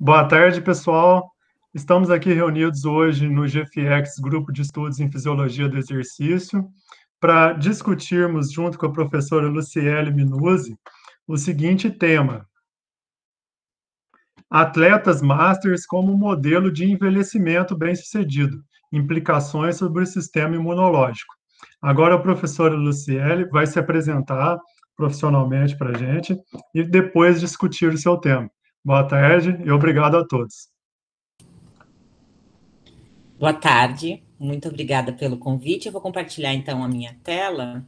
Boa tarde, pessoal. Estamos aqui reunidos hoje no GFX, Grupo de Estudos em Fisiologia do Exercício, para discutirmos, junto com a professora Luciele Minuzzi, o seguinte tema: atletas masters como modelo de envelhecimento bem-sucedido, implicações sobre o sistema imunológico. Agora a professora Luciele vai se apresentar profissionalmente para a gente e depois discutir o seu tema. Boa tarde e obrigado a todos. Boa tarde, muito obrigada pelo convite. Eu vou compartilhar então a minha tela.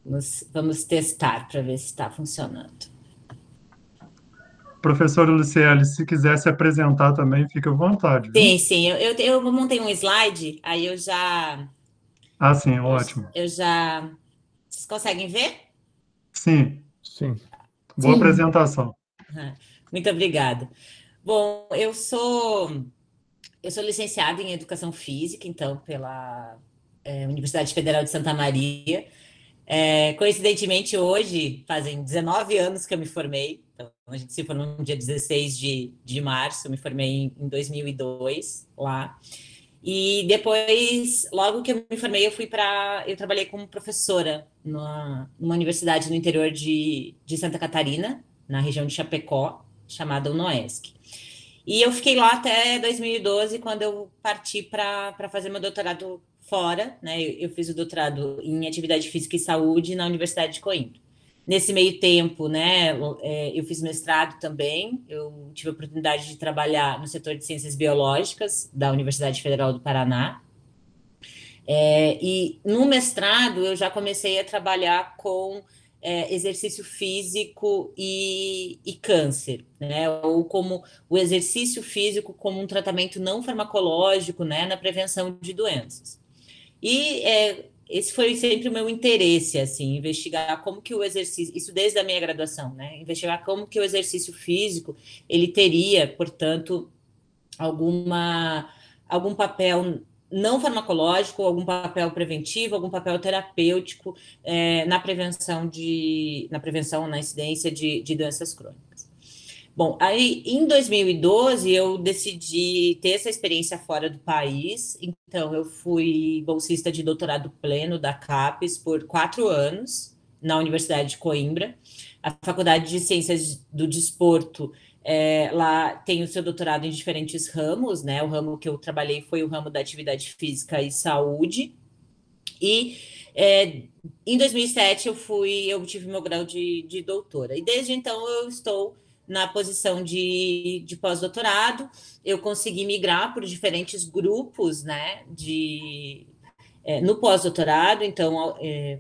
Vamos testar para ver se está funcionando. Professora Luciele, se quiser se apresentar também, fica à vontade, viu? Sim, eu montei um slide, aí eu já. Ah, sim, ótimo. Eu já. Vocês conseguem ver? Sim, Sim. boa apresentação. Muito obrigada. Bom, eu sou licenciada em Educação Física, então, pela Universidade Federal de Santa Maria. Coincidentemente, hoje, fazem 19 anos que eu me formei. Então, a gente se formou no dia 16 de março, eu me formei em 2002 lá. E depois, logo que eu me formei, eu trabalhei como professora numa universidade no interior de Santa Catarina, na região de Chapecó, chamada UNOESC. E eu fiquei lá até 2012, quando eu parti para fazer meu doutorado fora, né? Eu fiz o doutorado em Atividade Física e Saúde na Universidade de Coimbra. Nesse meio tempo, né, eu fiz mestrado também. Eu tive a oportunidade de trabalhar no setor de Ciências Biológicas da Universidade Federal do Paraná. E no mestrado eu já comecei a trabalhar com exercício físico e câncer, né? Ou como o exercício físico como um tratamento não farmacológico, né, na prevenção de doenças. E esse foi sempre o meu interesse, assim, investigar como que o exercício, isso desde a minha graduação, né? Investigar como que o exercício físico ele teria, portanto, algum papel não farmacológico, algum papel preventivo, algum papel terapêutico na prevenção, na incidência de doenças crônicas. Bom, aí em 2012 eu decidi ter essa experiência fora do país, então eu fui bolsista de doutorado pleno da CAPES por 4 anos na Universidade de Coimbra. A Faculdade de Ciências do Desporto lá tem o seu doutorado em diferentes ramos, né? O ramo que eu trabalhei foi o ramo da atividade física e saúde. E em 2007 eu obtive meu grau de doutora. E desde então eu estou na posição de pós-doutorado. Eu consegui migrar por diferentes grupos, né? No pós-doutorado. Então, em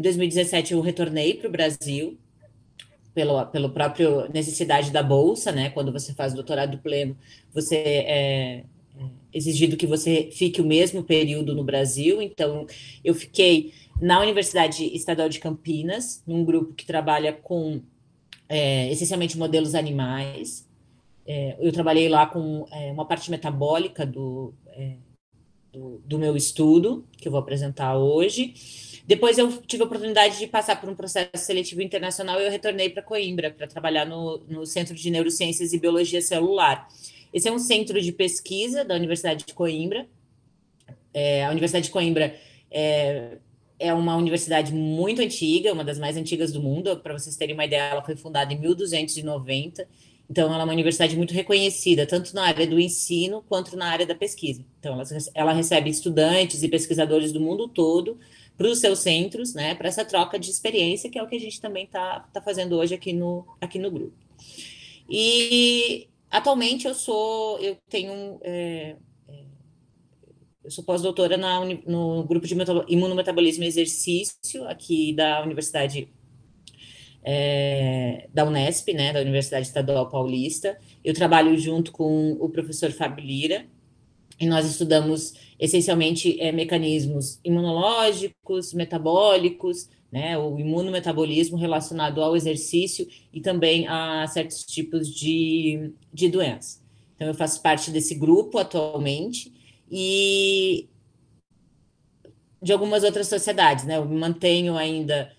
2017 eu retornei para o Brasil pelo próprio necessidade da bolsa, né? Quando você faz doutorado pleno, você é exigido que você fique o mesmo período no Brasil. Então, eu fiquei na Universidade Estadual de Campinas, num grupo que trabalha com essencialmente modelos animais. Eu trabalhei lá com uma parte metabólica do meu estudo, que eu vou apresentar hoje. Depois eu tive a oportunidade de passar por um processo seletivo internacional e eu retornei para Coimbra para trabalhar no Centro de Neurociências e Biologia Celular. Esse é um centro de pesquisa da Universidade de Coimbra. A Universidade de Coimbra é uma universidade muito antiga, uma das mais antigas do mundo. Para vocês terem uma ideia, ela foi fundada em 1290. Então, ela é uma universidade muito reconhecida, tanto na área do ensino quanto na área da pesquisa. Então, ela recebe estudantes e pesquisadores do mundo todo para os seus centros, né, para essa troca de experiência, que é o que a gente também está fazendo hoje aqui no grupo. E atualmente eu sou pós-doutora no grupo de imunometabolismo e exercício aqui da Universidade da Unesp, né, da Universidade Estadual Paulista. Eu trabalho junto com o professor Fábio Lira e nós estudamos essencialmente mecanismos imunológicos, metabólicos, né, o imunometabolismo relacionado ao exercício e também a certos tipos de doenças. Então, eu faço parte desse grupo atualmente e de algumas outras sociedades, né? Eu me mantenho ainda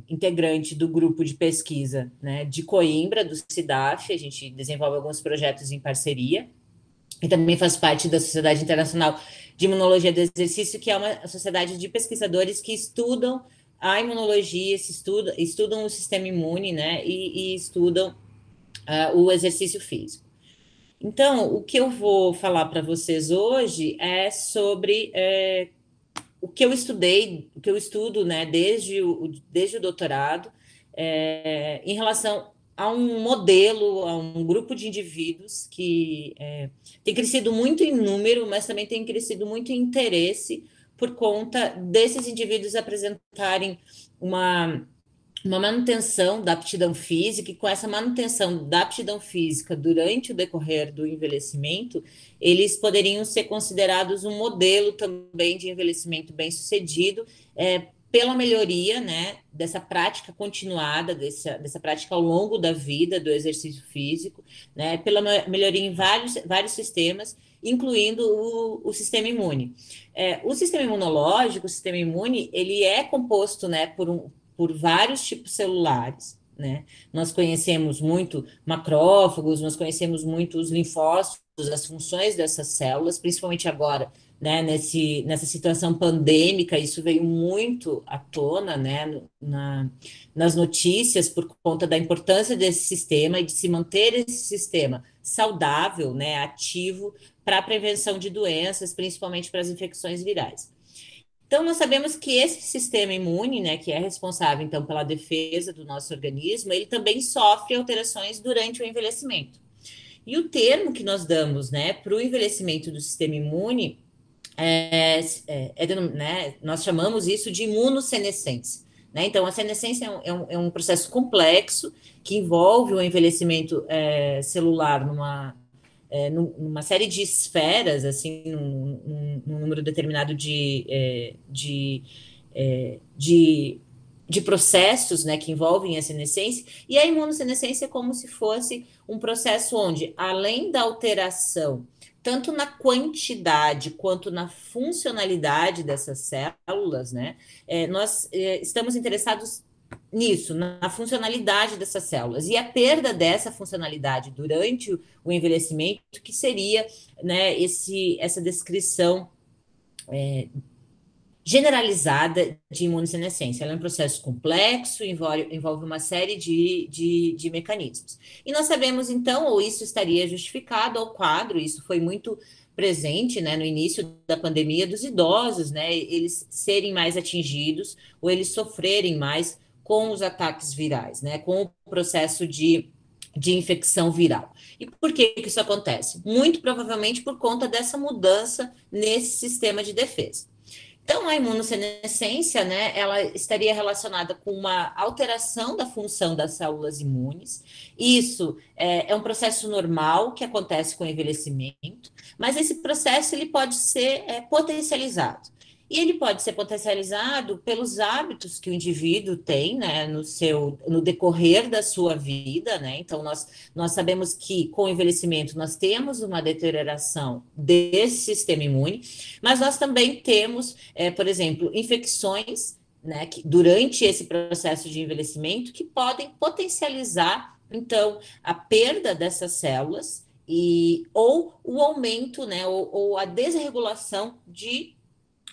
integrante do grupo de pesquisa, né, de Coimbra, do CIDAF. A gente desenvolve alguns projetos em parceria, e também faz parte da Sociedade Internacional de Imunologia do Exercício, que é uma sociedade de pesquisadores que estudam a imunologia, estudam o sistema imune, né, e estudam o exercício físico. Então, o que eu vou falar para vocês hoje é sobre o que eu estudei, o que eu estudo, né, desde o doutorado, em relação a um modelo, a um grupo de indivíduos que tem crescido muito em número, mas também tem crescido muito em interesse por conta desses indivíduos apresentarem uma manutenção da aptidão física, e com essa manutenção da aptidão física durante o decorrer do envelhecimento, eles poderiam ser considerados um modelo também de envelhecimento bem-sucedido, pela melhoria, né, dessa prática continuada, dessa prática ao longo da vida do exercício físico, né, pela melhoria em vários sistemas, incluindo o sistema imune. O sistema imunológico, o sistema imune, ele é composto, né, por vários tipos celulares, né? Nós conhecemos muito macrófagos, nós conhecemos muito os linfócitos, as funções dessas células, principalmente agora, né, nessa situação pandêmica, isso veio muito à tona, né, nas notícias, por conta da importância desse sistema e de se manter esse sistema saudável, né, ativo para a prevenção de doenças, principalmente para as infecções virais. Então, nós sabemos que esse sistema imune, né, que é responsável, então, pela defesa do nosso organismo, ele também sofre alterações durante o envelhecimento. E o termo que nós damos, né, para o envelhecimento do sistema imune, né, nós chamamos isso de imunossenescência. Né? Então, a senescência é um processo complexo que envolve o envelhecimento celular numa série de esferas, assim, num número determinado de processos, né, que envolvem a senescência, e a imunossenescência é como se fosse um processo onde, além da alteração, tanto na quantidade quanto na funcionalidade dessas células, né, nós estamos interessados nisso, na funcionalidade dessas células. E a perda dessa funcionalidade durante o envelhecimento, que seria, né, essa descrição generalizada de imunossenescência. Ela é um processo complexo, envolve uma série de mecanismos. E nós sabemos, então, ou isso estaria justificado ao quadro, isso foi muito presente, né, no início da pandemia, dos idosos, né, eles serem mais atingidos ou eles sofrerem mais com os ataques virais, né, com o processo de infecção viral. E por que isso acontece? Muito provavelmente por conta dessa mudança nesse sistema de defesa. Então, a imunossenescência, né, ela estaria relacionada com uma alteração da função das células imunes. Isso é um processo normal que acontece com o envelhecimento, mas esse processo ele pode ser potencializado. E ele pode ser potencializado pelos hábitos que o indivíduo tem, né, no decorrer da sua vida, né? Então, nós sabemos que com o envelhecimento nós temos uma deterioração desse sistema imune, mas nós também temos, por exemplo, infecções, né, que, durante esse processo de envelhecimento, que podem potencializar, então, a perda dessas células ou o aumento, né, ou a desregulação de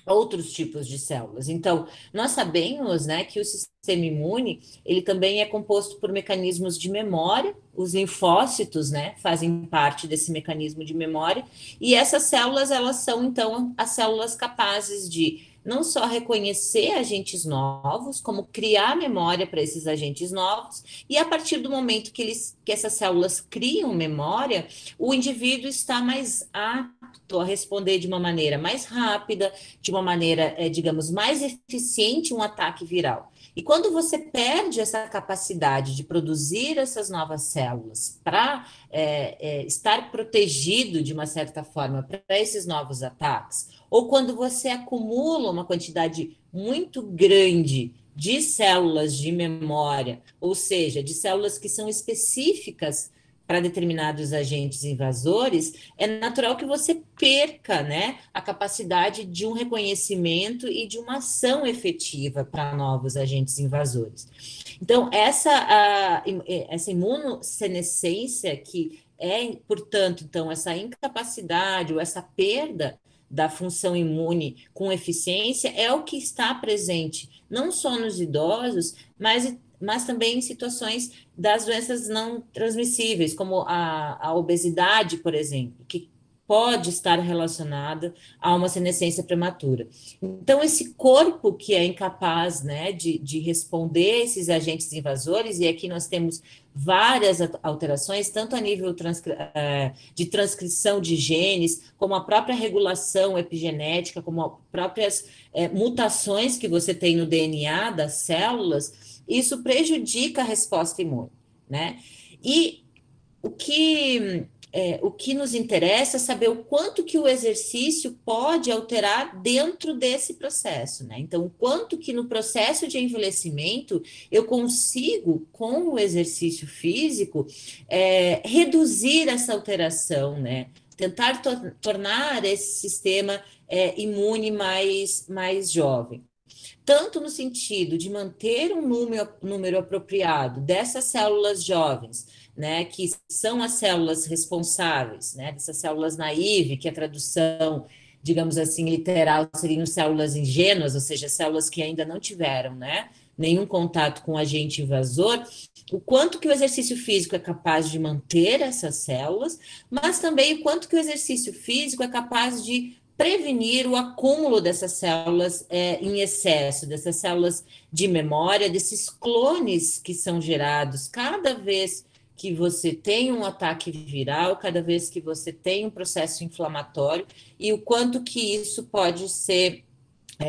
outros tipos de células. Então, nós sabemos, né, que o sistema imune, ele também é composto por mecanismos de memória, os linfócitos, né, fazem parte desse mecanismo de memória, e essas células, elas são, então, as células capazes de não só reconhecer agentes novos, como criar memória para esses agentes novos, e a partir do momento que essas células criam memória, o indivíduo está mais apto a responder de uma maneira mais rápida, de uma maneira, digamos, mais eficiente um ataque viral. E quando você perde essa capacidade de produzir essas novas células para estar protegido de uma certa forma para esses novos ataques, ou quando você acumula uma quantidade muito grande de células de memória, ou seja, de células que são específicas para determinados agentes invasores, é natural que você perca, né, a capacidade de um reconhecimento e de uma ação efetiva para novos agentes invasores. Então, essa imunossenescência, que é, portanto, então, essa incapacidade ou essa perda da função imune com eficiência, é o que está presente não só nos idosos, mas também em situações das doenças não transmissíveis, como a obesidade, por exemplo, que pode estar relacionada a uma senescência prematura. Então, esse corpo que é incapaz, né, de responder a esses agentes invasores, e aqui nós temos várias alterações, tanto a nível de transcrição de genes, como a própria regulação epigenética, como as próprias mutações que você tem no DNA das células, isso prejudica a resposta imune, né? E o que nos interessa é saber o quanto que o exercício pode alterar dentro desse processo, né? Então, o quanto que no processo de envelhecimento eu consigo, com o exercício físico, reduzir essa alteração, né? Tentar tornar esse sistema imune mais jovem. Tanto no sentido de manter um número apropriado dessas células jovens, né, que são as células responsáveis, né, dessas células naive, que a tradução, digamos assim, literal, seriam células ingênuas, ou seja, células que ainda não tiveram, né, nenhum contato com o agente invasor, o quanto que o exercício físico é capaz de manter essas células, mas também o quanto que o exercício físico é capaz de prevenir o acúmulo dessas células em excesso, dessas células de memória, desses clones que são gerados cada vez que você tem um ataque viral, cada vez que você tem um processo inflamatório, e o quanto que isso pode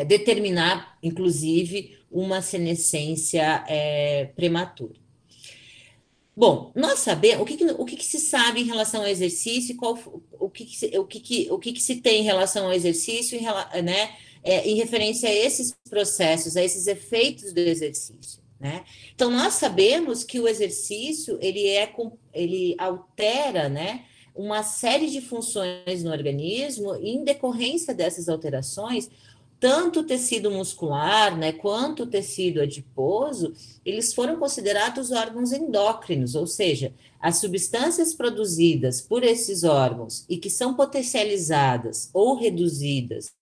determinar, inclusive, uma senescência prematura. Bom, nós sabemos o que se sabe em relação ao exercício, o que se tem em relação ao exercício, né, em referência a esses processos, a esses efeitos do exercício, né? Então, nós sabemos que o exercício ele altera, né, uma série de funções no organismo, e em decorrência dessas alterações, tanto o tecido muscular, né, quanto o tecido adiposo, eles foram considerados órgãos endócrinos, ou seja, as substâncias produzidas por esses órgãos e que são potencializadas ou reduzidas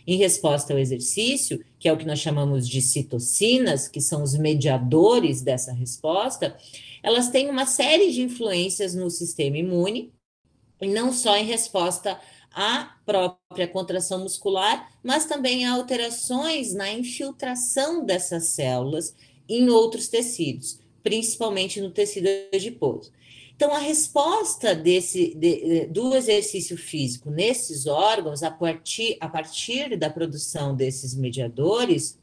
em resposta ao exercício, que é o que nós chamamos de citocinas, que são os mediadores dessa resposta, elas têm uma série de influências no sistema imune, e não só em resposta à própria contração muscular, mas também a alterações na infiltração dessas células em outros tecidos, principalmente no tecido adiposo. Então, a resposta do exercício físico nesses órgãos, a partir da produção desses mediadores,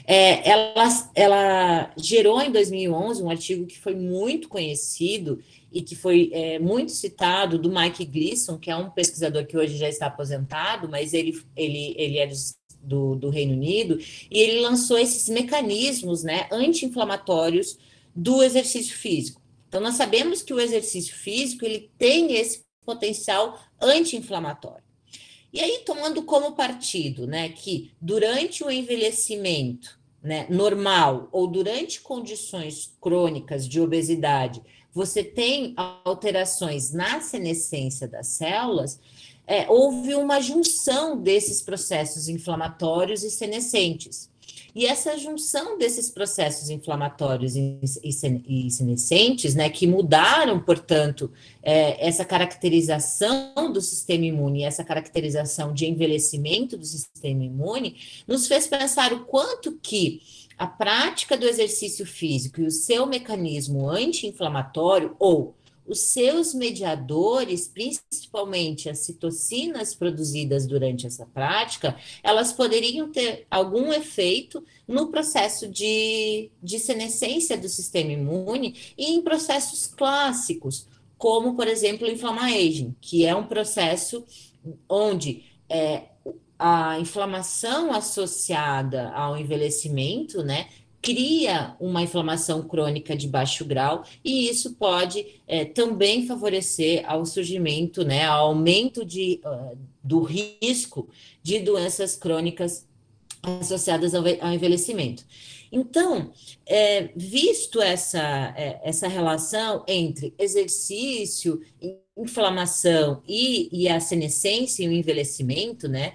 ela gerou em 2011 um artigo que foi muito conhecido e que foi muito citado, do Mike Gleason, que é um pesquisador que hoje já está aposentado, mas ele é do Reino Unido, e ele lançou esses mecanismos, né, anti-inflamatórios do exercício físico. Então, nós sabemos que o exercício físico ele tem esse potencial anti-inflamatório. E aí, tomando como partido, né, que durante o envelhecimento, né, normal ou durante condições crônicas de obesidade, você tem alterações na senescência das células, houve uma junção desses processos inflamatórios e senescentes. E essa junção desses processos inflamatórios e senescentes, né, que mudaram, portanto, essa caracterização do sistema imune, essa caracterização de envelhecimento do sistema imune, nos fez pensar o quanto que a prática do exercício físico e o seu mecanismo anti-inflamatório, ou os seus mediadores, principalmente as citocinas produzidas durante essa prática, elas poderiam ter algum efeito no processo de senescência do sistema imune e em processos clássicos, como, por exemplo, o inflammaging, que é um processo onde a inflamação associada ao envelhecimento, né, cria uma inflamação crônica de baixo grau, e isso pode também favorecer ao surgimento, né, ao aumento do risco de doenças crônicas associadas ao envelhecimento. Então, visto essa relação entre exercício, inflamação e a senescência e o envelhecimento, né,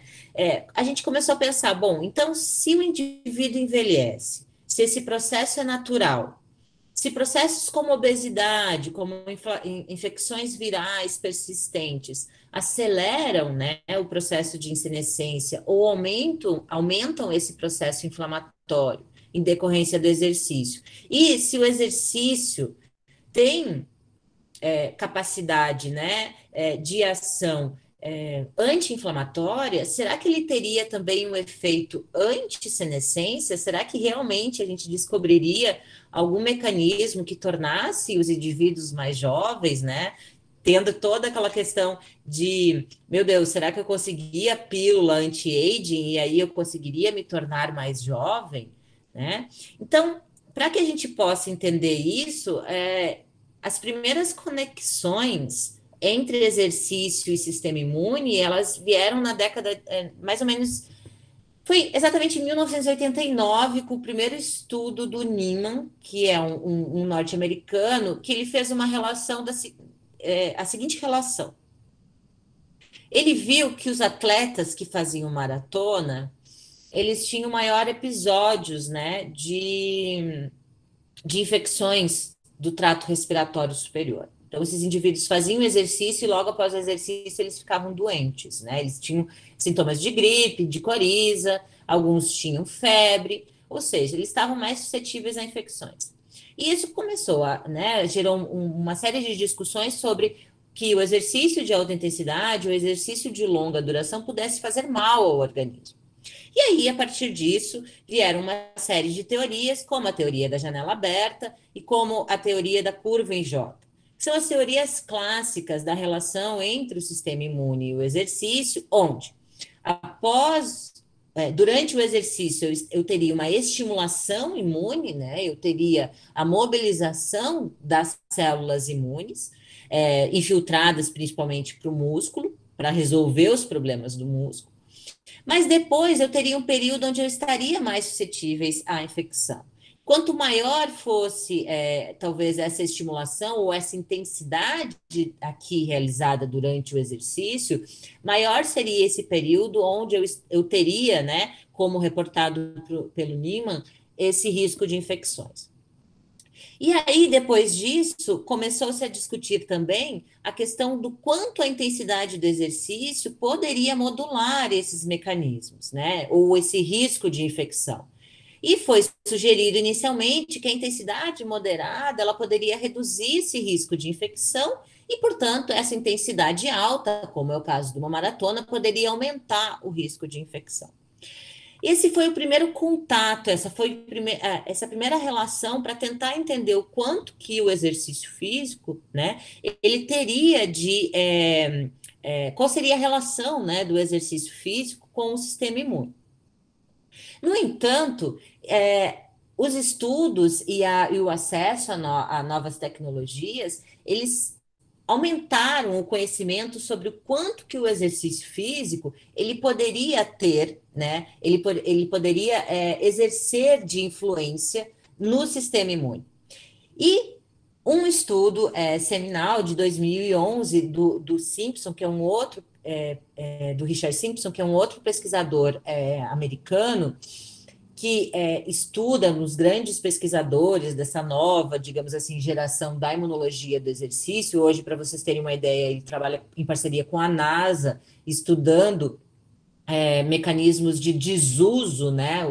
a gente começou a pensar, bom, então, se o indivíduo envelhece, se esse processo é natural, se processos como obesidade, como infecções virais persistentes aceleram, né, o processo de senescência ou aumentam esse processo inflamatório em decorrência do exercício. E se o exercício tem capacidade, né, de ação anti-inflamatória, será que ele teria também um efeito anti-senescência? Será que realmente a gente descobriria algum mecanismo que tornasse os indivíduos mais jovens, né? Tendo toda aquela questão de, meu Deus, será que eu conseguiria a pílula anti-aging e aí eu conseguiria me tornar mais jovem, né? Então, para que a gente possa entender isso, as primeiras conexões entre exercício e sistema imune, elas vieram na década, mais ou menos, foi exatamente em 1989, com o primeiro estudo do Niemann, que é um norte-americano, que ele fez uma relação, a seguinte relação. Ele viu que os atletas que faziam maratona, eles tinham maior episódios, né, de infecções do trato respiratório superior. Então, esses indivíduos faziam exercício e logo após o exercício eles ficavam doentes, né? Eles tinham sintomas de gripe, de coriza, alguns tinham febre, ou seja, eles estavam mais suscetíveis a infecções. E isso começou né, gerou uma série de discussões sobre que o exercício de alta intensidade, o exercício de longa duração pudesse fazer mal ao organismo. E aí, a partir disso, vieram uma série de teorias, como a teoria da janela aberta e como a teoria da curva em J. São as teorias clássicas da relação entre o sistema imune e o exercício, onde, durante o exercício, eu teria uma estimulação imune, né? Eu teria a mobilização das células imunes, infiltradas principalmente para o músculo, para resolver os problemas do músculo. Mas depois eu teria um período onde eu estaria mais suscetíveis à infecção. Quanto maior fosse, talvez, essa estimulação ou essa intensidade aqui realizada durante o exercício, maior seria esse período onde eu teria, né, como reportado pelo Niemann, esse risco de infecções. E aí, depois disso, começou-se a discutir também a questão do quanto a intensidade do exercício poderia modular esses mecanismos, né? Ou esse risco de infecção. E foi sugerido inicialmente que a intensidade moderada ela poderia reduzir esse risco de infecção e, portanto, essa intensidade alta, como é o caso de uma maratona, poderia aumentar o risco de infecção. Esse foi o primeiro contato, essa primeira relação para tentar entender o quanto que o exercício físico, né, ele teria qual seria a relação, né, do exercício físico com o sistema imune. No entanto, os estudos e o acesso a novas tecnologias, eles aumentaram o conhecimento sobre o quanto que o exercício físico ele poderia ter, né? Ele poderia exercer de influência no sistema imune. E um estudo seminal de 2011 do Simpson, que é um outro do Richard Simpson, que é um outro pesquisador americano, que estuda nos grandes pesquisadores dessa nova, digamos assim, geração da imunologia do exercício. Hoje, para vocês terem uma ideia, ele trabalha em parceria com a NASA, estudando mecanismos de desuso, né,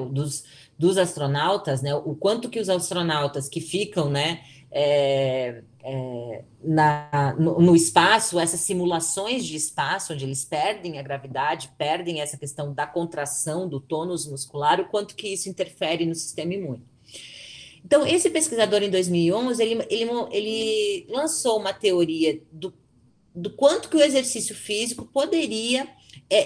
dos astronautas, né, o quanto que os astronautas que ficam, né, no espaço, essas simulações de espaço, onde eles perdem a gravidade, perdem essa questão da contração do tônus muscular, o quanto que isso interfere no sistema imune. Então, esse pesquisador, em 2011, ele lançou uma teoria do quanto que o exercício físico poderia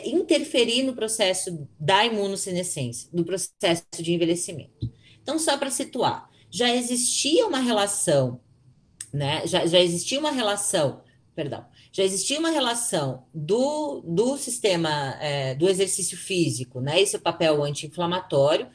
interferir no processo da imunossenescência, no processo de envelhecimento. Então, só para situar, já existia uma relação, né? Já existia uma relação, perdão, já existia uma relação do sistema, do exercício físico, né? Esse é o papel anti-inflamatório.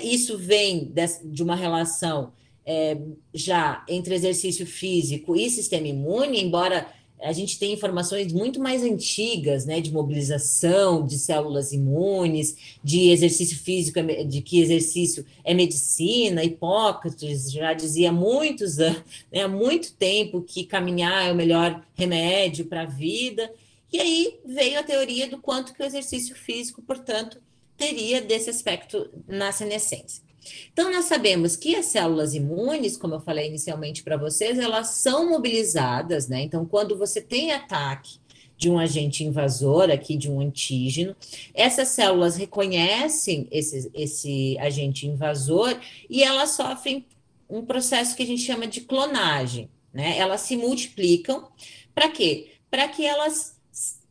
Isso vem de uma relação é, já entre exercício físico e sistema imune, embora a gente tenha informações muito mais antigas, né, de mobilização de células imunes, de exercício físico, de que exercício é medicina. Hipócrates já dizia há muitos anos, né, há muito tempo, que caminhar é o melhor remédio para a vida. E aí veio a teoria do quanto que o exercício físico, portanto, teria desse aspecto na senescência. Então, nós sabemos que as células imunes, como eu falei inicialmente para vocês, elas são mobilizadas, né? Então, quando você tem ataque de um agente invasor, aqui de um antígeno, essas células reconhecem esse agente invasor e elas sofrem um processo que a gente chama de clonagem, né? Elas se multiplicam. Para quê? Para que elas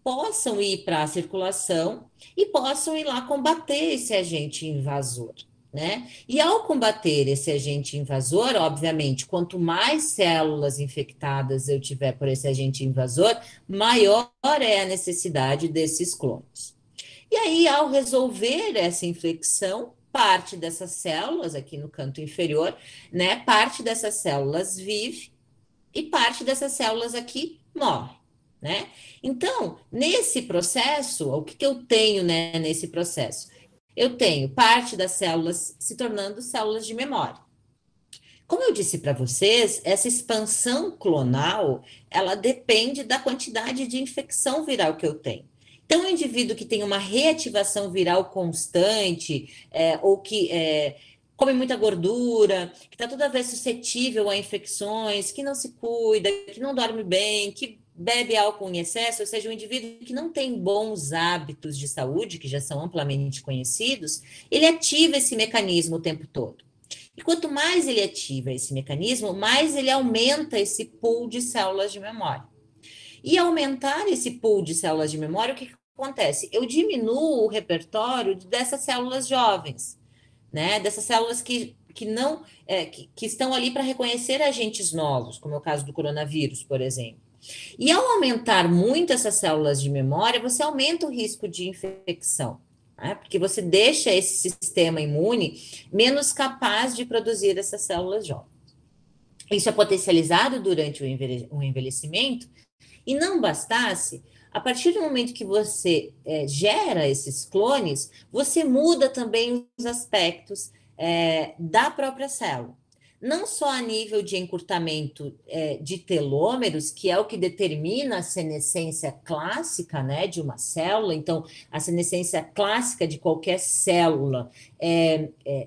possam ir para a circulação e possam ir lá combater esse agente invasor, né? E ao combater esse agente invasor, obviamente, quanto mais células infectadas eu tiver por esse agente invasor, maior é a necessidade desses clones. E aí, ao resolver essa infecção, parte dessas células, aqui no canto inferior, né? Parte dessas células vive e parte dessas células aqui morre, né? Então, nesse processo, o que eu tenho, né, nesse processo? Eu tenho parte das células se tornando células de memória. Como eu disse para vocês, essa expansão clonal, ela depende da quantidade de infecção viral que eu tenho. Então, o indivíduo que tem uma reativação viral constante, ou que come muita gordura, que está toda vez suscetível a infecções, que não se cuida, que não dorme bem, que bebe álcool em excesso, ou seja, um indivíduo que não tem bons hábitos de saúde, que já são amplamente conhecidos, ele ativa esse mecanismo o tempo todo. E quanto mais ele ativa esse mecanismo, mais ele aumenta esse pool de células de memória. E aumentar esse pool de células de memória, o que acontece? Eu diminuo o repertório dessas células jovens, né? Dessas células que não que estão ali para reconhecer agentes novos, como é o caso do coronavírus, por exemplo. E ao aumentar muito essas células de memória, você aumenta o risco de infecção, né? Porque você deixa esse sistema imune menos capaz de produzir essas células jovens. Isso é potencializado durante o envelhecimento, e não bastasse, a partir do momento que você gera esses clones, você muda também os aspectos da própria célula. Não só a nível de encurtamento de telômeros, que é o que determina a senescência clássica, né, de uma célula. Então, a senescência clássica de qualquer célula,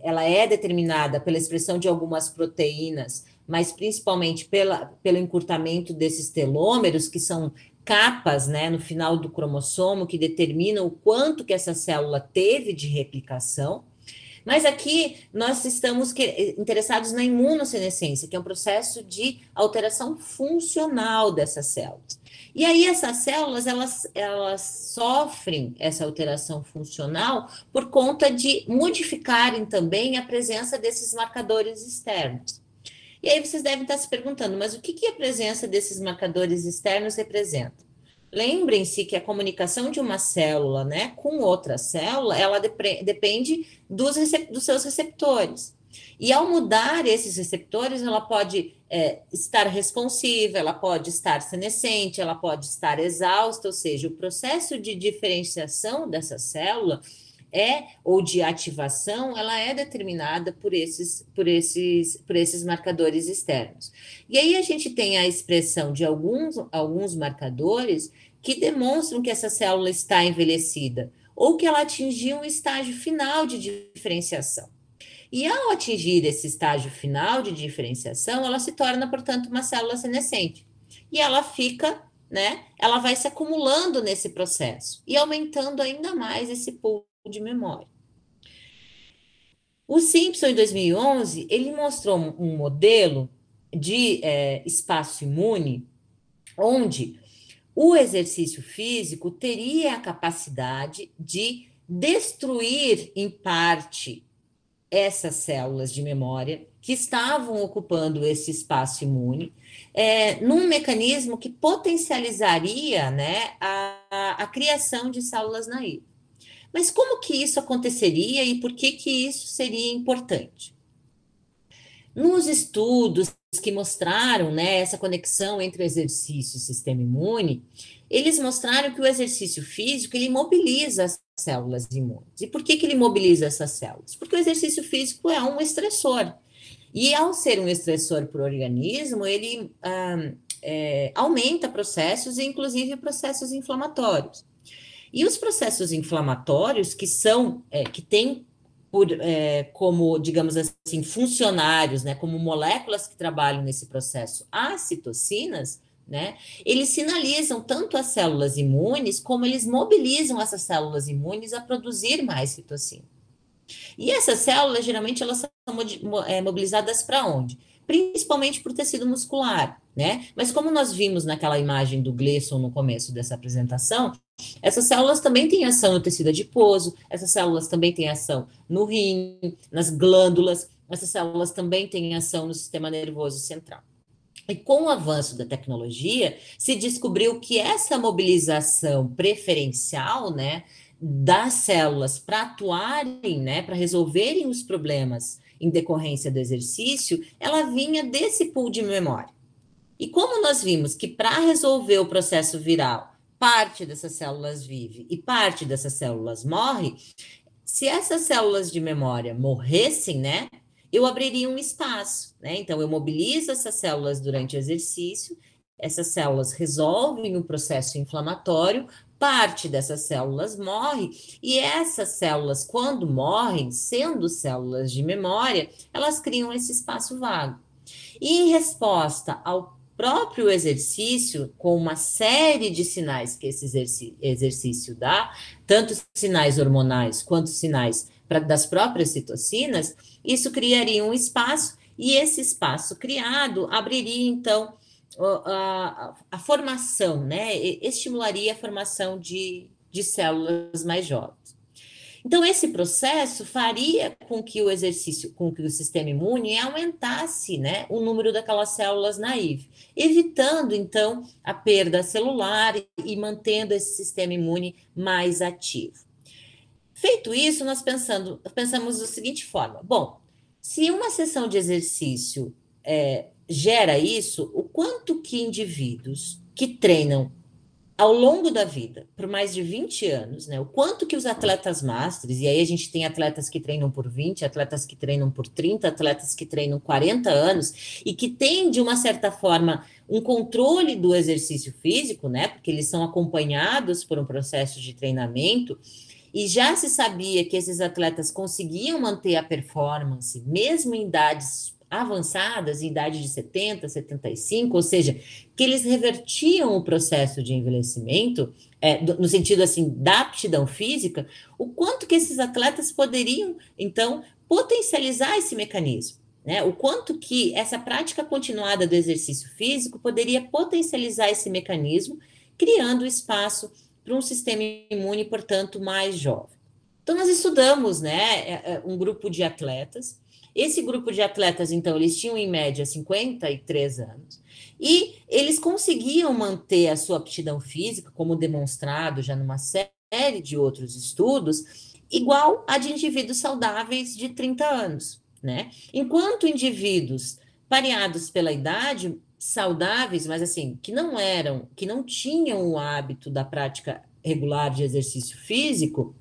ela é determinada pela expressão de algumas proteínas, mas principalmente pelo encurtamento desses telômeros, que são capas, né, no final do cromossomo, que determinam o quanto que essa célula teve de replicação. Mas aqui nós estamos interessados na imunossenescência, que é um processo de alteração funcional dessas células. E aí essas células, elas sofrem essa alteração funcional por conta de modificarem também a presença desses marcadores externos. E aí vocês devem estar se perguntando, mas o que a presença desses marcadores externos representa? Lembrem-se que a comunicação de uma célula, né, com outra célula, ela depende dos seus receptores. E ao mudar esses receptores, ela pode estar responsiva, ela pode estar senescente, ela pode estar exausta, ou seja, o processo de diferenciação dessa célula ou de ativação, ela é determinada por esses marcadores externos. E aí a gente tem a expressão de alguns marcadores que demonstram que essa célula está envelhecida ou que ela atingiu um estágio final de diferenciação. E ao atingir esse estágio final de diferenciação, ela se torna, portanto, uma célula senescente. E ela fica, né? Ela vai se acumulando nesse processo e aumentando ainda mais esse pool de memória. O Simpson, em 2011, ele mostrou um modelo de espaço imune, onde o exercício físico teria a capacidade de destruir, em parte, essas células de memória que estavam ocupando esse espaço imune, num mecanismo que potencializaria, né, a criação de células naivas. Mas como que isso aconteceria e por que que isso seria importante? Nos estudos que mostraram, né, essa conexão entre o exercício e o sistema imune, eles mostraram que o exercício físico ele mobiliza as células imunes. E por que que ele mobiliza essas células? Porque o exercício físico é um estressor. E ao ser um estressor para o organismo, ele aumenta processos, inclusive processos inflamatórios. E os processos inflamatórios que têm como, digamos assim, funcionários, né, como moléculas que trabalham nesse processo, as citocinas, né, eles sinalizam tanto as células imunes, como eles mobilizam essas células imunes a produzir mais citocina. E essas células, geralmente, elas são mobilizadas para onde? Principalmente para o tecido muscular, né? Mas como nós vimos naquela imagem do Gleason no começo dessa apresentação, essas células também têm ação no tecido adiposo, essas células também têm ação no rim, nas glândulas, essas células também têm ação no sistema nervoso central. E com o avanço da tecnologia, se descobriu que essa mobilização preferencial, né, das células para atuarem, né, para resolverem os problemas em decorrência do exercício, ela vinha desse pool de memória. E como nós vimos que para resolver o processo viral, parte dessas células vive e parte dessas células morre, se essas células de memória morressem, né, eu abriria um espaço, né? Então, eu mobilizo essas células durante o exercício, essas células resolvem o processo inflamatório, parte dessas células morre, e essas células, quando morrem, sendo células de memória, elas criam esse espaço vago. E em resposta ao próprio exercício, com uma série de sinais que esse exercício dá, tanto sinais hormonais quanto sinais das próprias citocinas, isso criaria um espaço, e esse espaço criado abriria, então, a formação, né? Estimularia a formação de células mais jovens. Então, esse processo faria com que o exercício, com que o sistema imune aumentasse, né, o número daquelas células naive, evitando, então, a perda celular e mantendo esse sistema imune mais ativo. Feito isso, nós pensamos da seguinte forma: bom, se uma sessão de exercício gera isso, o quanto que indivíduos que treinam ao longo da vida, por mais de 20 anos, né? O quanto que os atletas masters, e aí a gente tem atletas que treinam por 20, atletas que treinam por 30, atletas que treinam 40 anos, e que têm, de uma certa forma, um controle do exercício físico, né? Porque eles são acompanhados por um processo de treinamento, e já se sabia que esses atletas conseguiam manter a performance, mesmo em idades avançadas, em idade de 70, 75, ou seja, que eles revertiam o processo de envelhecimento, no sentido assim, da aptidão física, o quanto que esses atletas poderiam, então, potencializar esse mecanismo, né? O quanto que essa prática continuada do exercício físico poderia potencializar esse mecanismo, criando espaço para um sistema imune, portanto, mais jovem. Então, nós estudamos, né, um grupo de atletas. Esse grupo de atletas, então, eles tinham em média 53 anos e eles conseguiam manter a sua aptidão física, como demonstrado já numa série de outros estudos, igual a de indivíduos saudáveis de 30 anos, né? Enquanto indivíduos pareados pela idade, saudáveis, mas assim, que não tinham o hábito da prática regular de exercício físico,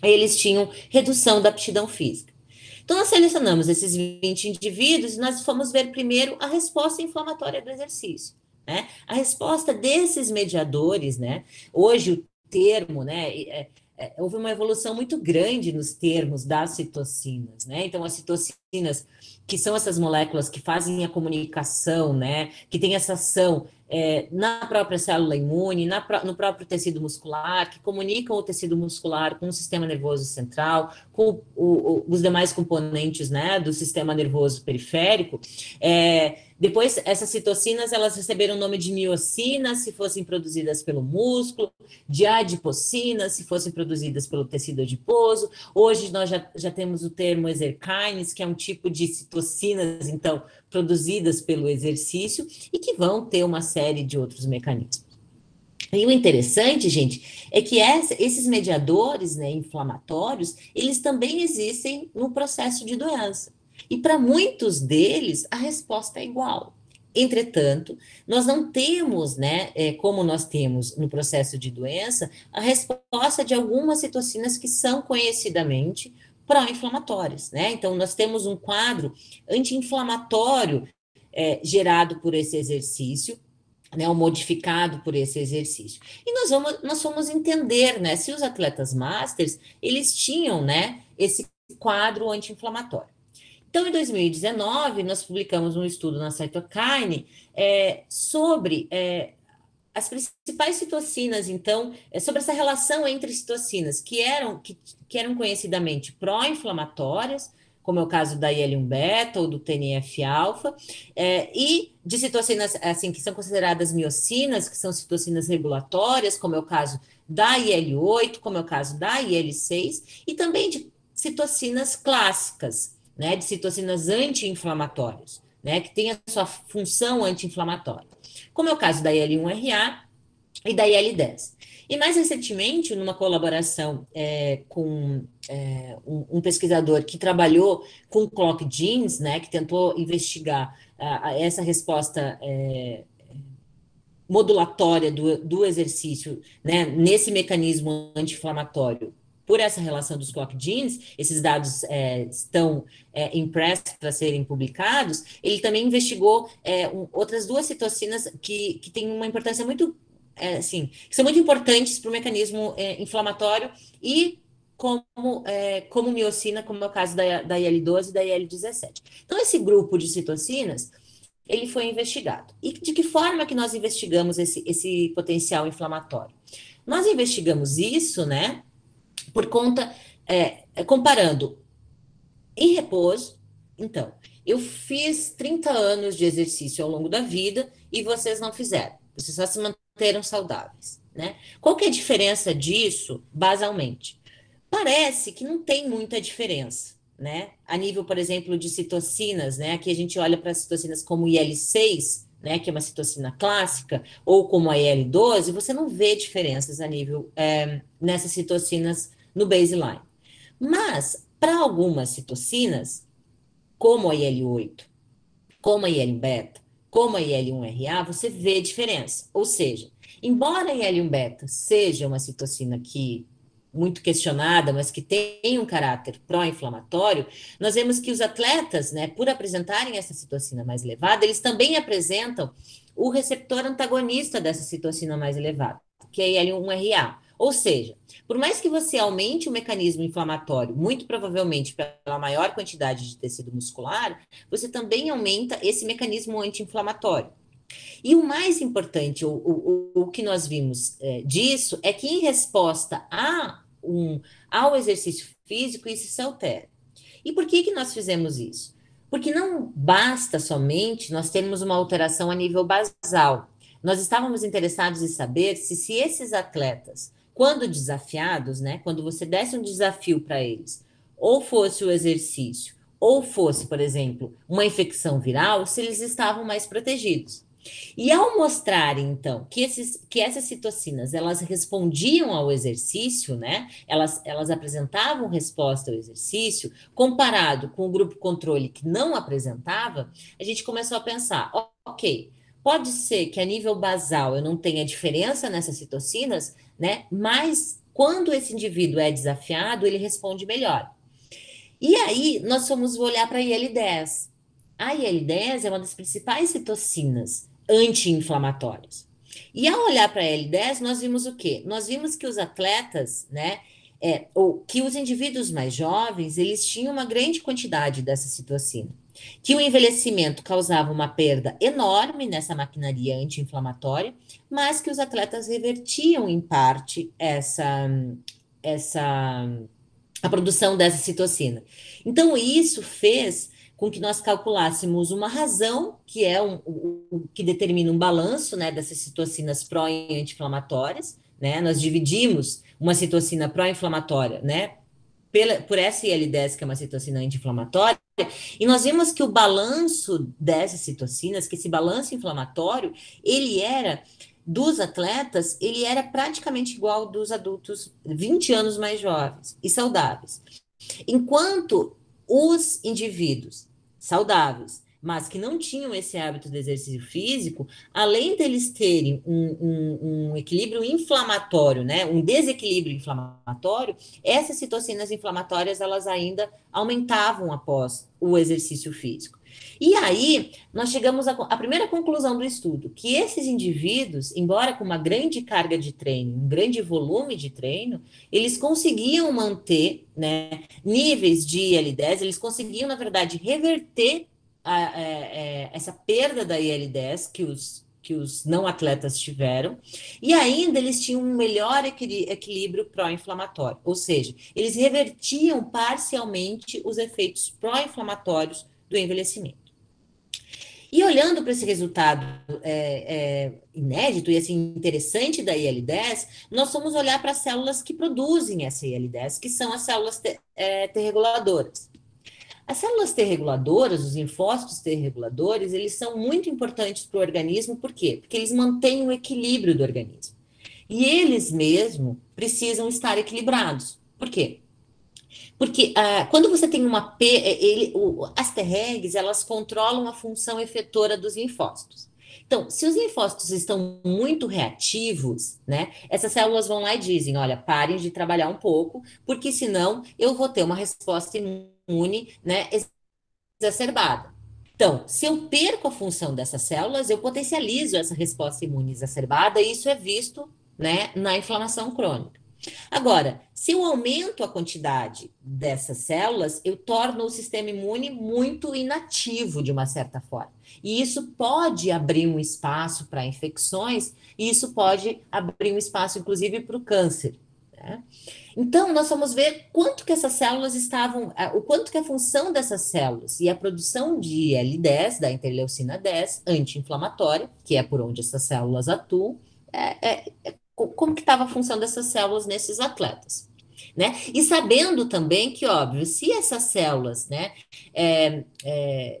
eles tinham redução da aptidão física. Então, nós selecionamos esses 20 indivíduos e nós fomos ver primeiro a resposta inflamatória do exercício, né? A resposta desses mediadores, né? Hoje o termo, né? Houve uma evolução muito grande nos termos das citocinas, né? Então, as citocinas citocinas, que são essas moléculas que fazem a comunicação, né? Que tem essa ação na própria célula imune, no próprio tecido muscular, que comunicam o tecido muscular com o sistema nervoso central, com os demais componentes, né, do sistema nervoso periférico. Depois, essas citocinas, elas receberam o nome de miocinas, se fossem produzidas pelo músculo, de adipocinas, se fossem produzidas pelo tecido adiposo. Hoje, nós já temos o termo exerkines, que é um tipo de citocinas, então, produzidas pelo exercício e que vão ter uma série de outros mecanismos. E o interessante, gente, é que esses mediadores, né, inflamatórios, eles também existem no processo de doença. E para muitos deles, a resposta é igual. Entretanto, nós não temos, né, como nós temos no processo de doença, a resposta de algumas citocinas que são conhecidamente pró-inflamatórias, né? Então, nós temos um quadro anti-inflamatório gerado por esse exercício, né, ou modificado por esse exercício. E nós vamos entender, né, se os atletas masters, eles tinham, né, esse quadro anti-inflamatório. Então, em 2019, nós publicamos um estudo na Cytokine sobre as principais citocinas, então, sobre essa relação entre citocinas que eram conhecidamente pró-inflamatórias, como é o caso da IL-1 beta ou do TNF-alfa, e de citocinas assim, que são consideradas miocinas, que são citocinas regulatórias, como é o caso da IL-8, como é o caso da IL-6, e também de citocinas clássicas, né, de citocinas anti-inflamatórias, né, que têm a sua função anti-inflamatória, como é o caso da IL-1RA e da IL-10. E mais recentemente, numa colaboração com um pesquisador que trabalhou com clock genes, né, que tentou investigar essa resposta modulatória do exercício, né, nesse mecanismo anti-inflamatório, por essa relação dos clock genes, esses dados estão em press para serem publicados. Ele também investigou outras duas citocinas que têm uma importância muito, assim, que são muito importantes para o mecanismo inflamatório e como miocina, como é o caso da IL-12 e da IL-17. Então, esse grupo de citocinas, ele foi investigado. E de que forma que nós investigamos esse potencial inflamatório? Nós investigamos isso, né, por conta, comparando em repouso. Então, eu fiz 30 anos de exercício ao longo da vida e vocês não fizeram. Vocês só se manteram saudáveis, né? Qual que é a diferença disso, basalmente? Parece que não tem muita diferença, né? A nível, por exemplo, de citocinas, né? Aqui a gente olha para as citocinas como IL-6, né? Que é uma citocina clássica, ou como a IL-12, você não vê diferenças a nível nessas citocinas no baseline. Mas, para algumas citocinas, como a IL-8, como a IL-beta, como a IL-1RA, você vê diferença. Ou seja, embora a IL-1-beta seja uma citocina que muito questionada, mas que tem um caráter pró-inflamatório, nós vemos que os atletas, né, por apresentarem essa citocina mais elevada, eles também apresentam o receptor antagonista dessa citocina mais elevada, que é a IL-1RA. Ou seja, por mais que você aumente o mecanismo inflamatório, muito provavelmente pela maior quantidade de tecido muscular, você também aumenta esse mecanismo anti-inflamatório. E o mais importante, o que nós vimos disso, é que em resposta ao exercício físico, isso se altera. E por que nós fizemos isso? Porque não basta somente nós termos uma alteração a nível basal. Nós estávamos interessados em saber se esses atletas, quando desafiados, né, quando você desse um desafio para eles, ou fosse o exercício, ou fosse, por exemplo, uma infecção viral, se eles estavam mais protegidos. E ao mostrarem, então, que essas citocinas, elas respondiam ao exercício, né? Elas apresentavam resposta ao exercício, comparado com o grupo controle que não apresentava, a gente começou a pensar, ok, pode ser que a nível basal eu não tenha diferença nessas citocinas, né? Mas quando esse indivíduo é desafiado, ele responde melhor. E aí, nós fomos olhar para a IL-10. A IL-10 é uma das principais citocinas anti-inflamatórias. E ao olhar para a IL-10, nós vimos o quê? Nós vimos que os atletas, né, ou que os indivíduos mais jovens, eles tinham uma grande quantidade dessa citocina, que o envelhecimento causava uma perda enorme nessa maquinaria anti-inflamatória, mas que os atletas revertiam em parte essa a produção dessa citocina. Então, isso fez com que nós calculássemos uma razão, que é o que determina um balanço, né, dessas citocinas pró e anti-inflamatórias, né? Nós dividimos uma citocina pró-inflamatória, né, por essa IL-10, que é uma citocina anti-inflamatória, e nós vimos que o balanço dessas citocinas, que esse balanço inflamatório, ele era dos atletas, ele era praticamente igual ao dos adultos 20 anos mais jovens e saudáveis. Enquanto os indivíduos saudáveis, mas que não tinham esse hábito de exercício físico, além deles terem um equilíbrio inflamatório, né, um desequilíbrio inflamatório, essas citocinas inflamatórias elas ainda aumentavam após o exercício físico. E aí, nós chegamos à primeira conclusão do estudo, que esses indivíduos, embora com uma grande carga de treino, um grande volume de treino, eles conseguiam manter, né, níveis de IL-10, eles conseguiam, na verdade, reverter essa perda da IL-10 que os não atletas tiveram, e ainda eles tinham um melhor equilíbrio pró-inflamatório, ou seja, eles revertiam parcialmente os efeitos pró-inflamatórios do envelhecimento. E olhando para esse resultado inédito e assim interessante da IL-10, nós fomos olhar para as células que produzem essa IL-10, que são as células T-reguladoras. As células T-reguladoras, os linfócitos T-reguladores, eles são muito importantes para o organismo, por quê? Porque eles mantêm o equilíbrio do organismo. E eles mesmo precisam estar equilibrados. Por quê? Porque quando você tem as Tregs, elas controlam a função efetora dos linfócitos. Então, se os linfócitos estão muito reativos, né, essas células vão lá e dizem, olha, parem de trabalhar um pouco, porque senão eu vou ter uma resposta imune, né, exacerbada. Então, se eu perco a função dessas células, eu potencializo essa resposta imune exacerbada, e isso é visto, né, na inflamação crônica. Agora, se eu aumento a quantidade dessas células, eu torno o sistema imune muito inativo de uma certa forma. E isso pode abrir um espaço para infecções, e isso pode abrir um espaço, inclusive, para o câncer, né? Então, nós vamos ver quanto que essas células estavam, o quanto que a função dessas células e a produção de IL-10, da interleucina 10, anti-inflamatória, que é por onde essas células atuam, como que estava a função dessas células nesses atletas, né? E sabendo também que, óbvio, se essas células, né,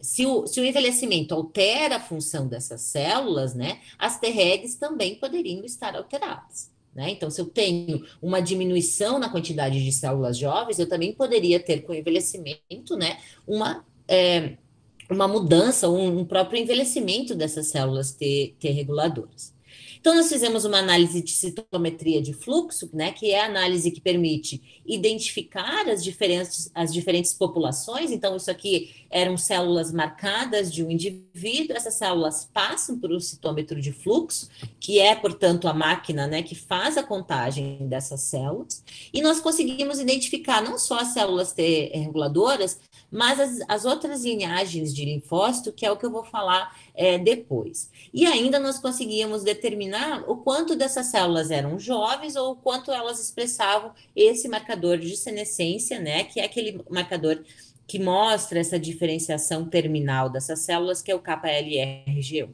se o envelhecimento altera a função dessas células, né, as Tregs também poderiam estar alteradas, né? Então, se eu tenho uma diminuição na quantidade de células jovens, eu também poderia ter com o envelhecimento, né, uma mudança, um próprio envelhecimento dessas células T reguladoras. Então, nós fizemos uma análise de citometria de fluxo, né, que é a análise que permite identificar as diferentes populações. Então, isso aqui eram células marcadas de um indivíduo, essas células passam por um citômetro de fluxo, que é, portanto, a máquina, né, que faz a contagem dessas células, e nós conseguimos identificar não só as células T reguladoras, mas as outras linhagens de linfócito, que é o que eu vou falar depois. E ainda nós conseguíamos determinar o quanto dessas células eram jovens ou o quanto elas expressavam esse marcador de senescência, né, que é aquele marcador que mostra essa diferenciação terminal dessas células, que é o KLRG1.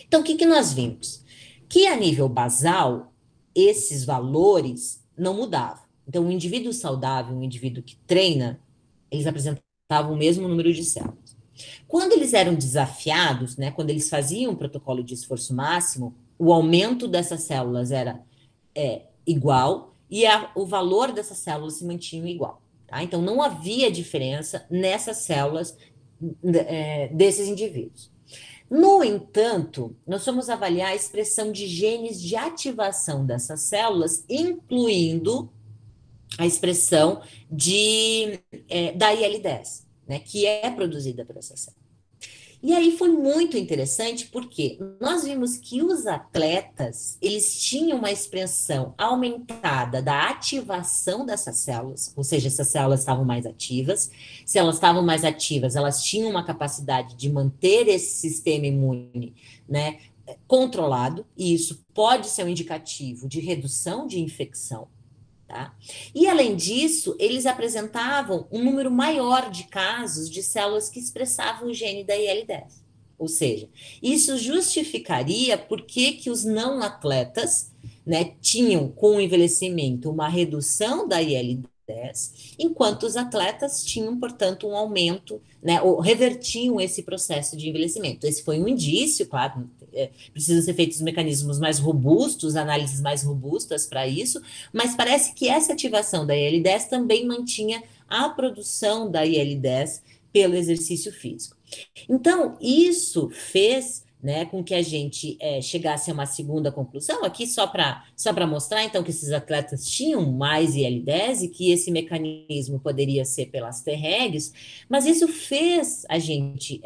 Então, o que nós vimos? Que a nível basal, esses valores não mudavam. Então, um indivíduo saudável, um indivíduo que treina, eles apresentavam o mesmo número de células. Quando eles eram desafiados, né, quando eles faziam um protocolo de esforço máximo, o aumento dessas células era igual e o valor dessas células se mantinha igual. Tá? Então, não havia diferença nessas células desses indivíduos. No entanto, nós fomos avaliar a expressão de genes de ativação dessas células, incluindo a expressão da IL-10, né, que é produzida por essa célula. E aí foi muito interessante porque nós vimos que os atletas, eles tinham uma expressão aumentada da ativação dessas células, ou seja, essas células estavam mais ativas. Se elas estavam mais ativas, elas tinham uma capacidade de manter esse sistema imune, né, controlado, e isso pode ser um indicativo de redução de infecção. Tá? E, além disso, eles apresentavam um número maior de casos de células que expressavam o gene da IL-10. Ou seja, isso justificaria por que os não atletas, né, tinham com o envelhecimento uma redução da IL-10, enquanto os atletas tinham, portanto, um aumento, né, ou revertiam esse processo de envelhecimento. Esse foi um indício, claro, precisam ser feitos mecanismos mais robustos, análises mais robustas para isso, mas parece que essa ativação da IL-10 também mantinha a produção da IL-10 pelo exercício físico. Então, isso fez, né, com que a gente chegasse a uma segunda conclusão, aqui só para mostrar, então, que esses atletas tinham mais IL-10 e que esse mecanismo poderia ser pelas Tregs, mas isso fez a gente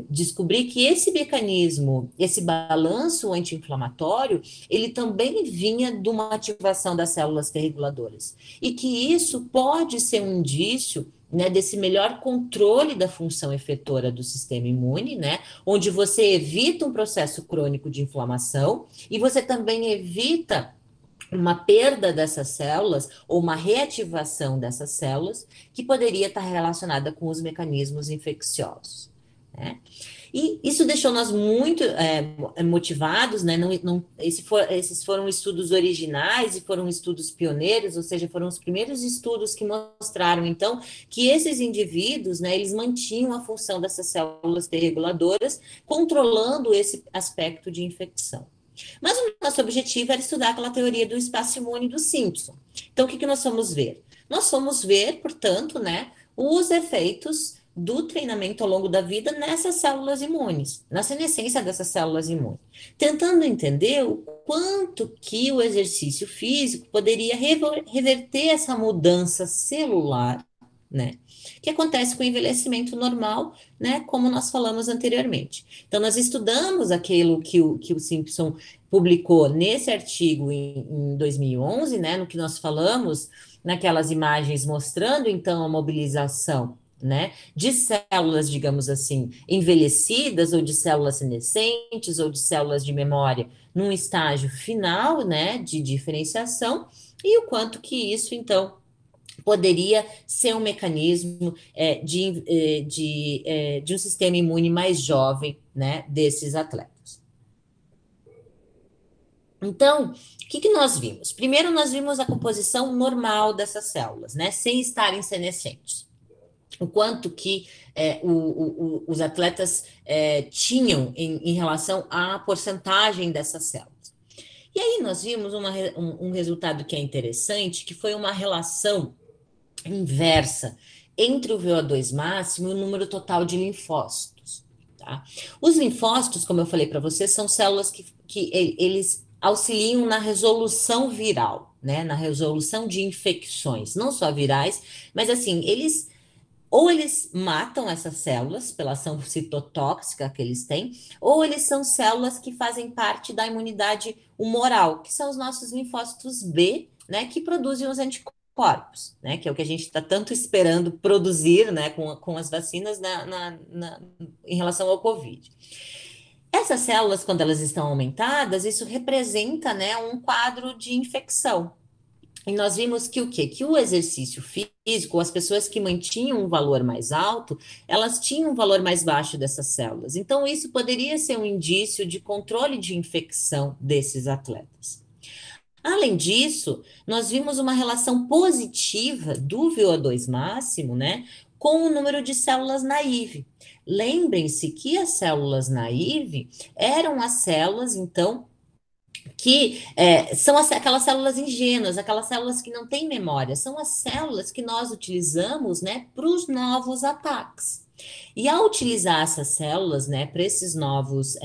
descobrir que esse mecanismo, esse balanço anti-inflamatório, ele também vinha de uma ativação das células T reguladoras. E que isso pode ser um indício, né, desse melhor controle da função efetora do sistema imune, né, onde você evita um processo crônico de inflamação e você também evita uma perda dessas células ou uma reativação dessas células que poderia estar relacionada com os mecanismos infecciosos, né? E isso deixou nós muito motivados, né? Esses foram estudos originais e foram estudos pioneiros, ou seja, foram os primeiros estudos que mostraram, então, que esses indivíduos, né, eles mantinham a função dessas células T reguladoras, controlando esse aspecto de infecção. Mas o nosso objetivo era estudar aquela teoria do espaço imune do Simpson. Então, o que nós fomos ver? Nós fomos ver, portanto, né, os efeitos do treinamento ao longo da vida nessas células imunes, na senescência dessas células imunes, tentando entender o quanto que o exercício físico poderia reverter essa mudança celular, né, que acontece com o envelhecimento normal, né, como nós falamos anteriormente. Então, nós estudamos aquilo que o Simpson publicou nesse artigo em 2011, né, no que nós falamos, naquelas imagens mostrando, então, a mobilização, né, de células, digamos assim, envelhecidas, ou de células senescentes, ou de células de memória, num estágio final, né, de diferenciação, e o quanto que isso, então, poderia ser um mecanismo de um sistema imune mais jovem, né, desses atletas. Então, o que nós vimos? Primeiro, nós vimos a composição normal dessas células, né, sem estarem senescentes. O quanto que os atletas tinham em relação à porcentagem dessas células. E aí nós vimos um resultado que é interessante, que foi uma relação inversa entre o VO2 máximo e o número total de linfócitos. Tá? Os linfócitos, como eu falei para você, são células que eles auxiliam na resolução viral, né? Na resolução de infecções, não só virais, mas assim, eles matam essas células pela ação citotóxica que eles têm, ou eles são células que fazem parte da imunidade humoral, que são os nossos linfócitos B, né, que produzem os anticorpos, né, que é o que a gente está tanto esperando produzir, né, com as vacinas em relação ao Covid. Essas células, quando elas estão aumentadas, isso representa, né, um quadro de infecção. E nós vimos que o quê? Que o exercício físico, as pessoas que mantinham um valor mais alto, elas tinham um valor mais baixo dessas células. Então, isso poderia ser um indício de controle de infecção desses atletas. Além disso, nós vimos uma relação positiva do VO2 máximo, né, com o número de células naive. Lembrem-se que as células naive eram as células, então, que são aquelas células ingênuas, aquelas células que não têm memória, são as células que nós utilizamos, né, para os novos ataques. E ao utilizar essas células, né, para esses novos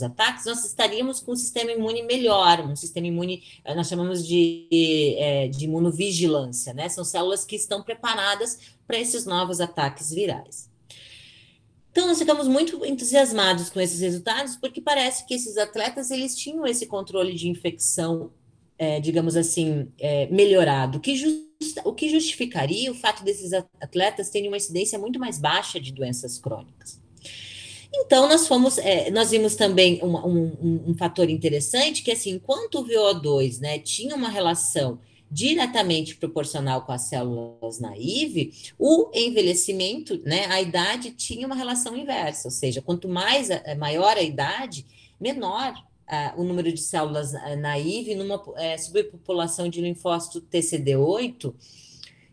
ataques, nós estaríamos com um sistema imune melhor, um sistema imune, nós chamamos de imunovigilância, né? São células que estão preparadas para esses novos ataques virais. Então, nós ficamos muito entusiasmados com esses resultados, porque parece que esses atletas, eles tinham esse controle de infecção, digamos assim, melhorado, o que justificaria o fato desses atletas terem uma incidência muito mais baixa de doenças crônicas. Então, nós vimos também um fator interessante, que assim, enquanto o VO2, né, tinha uma relação diretamente proporcional com as células naive, o envelhecimento, né, a idade tinha uma relação inversa, ou seja, quanto maior a idade, menor o número de células naive numa subpopulação de linfócito TCD8,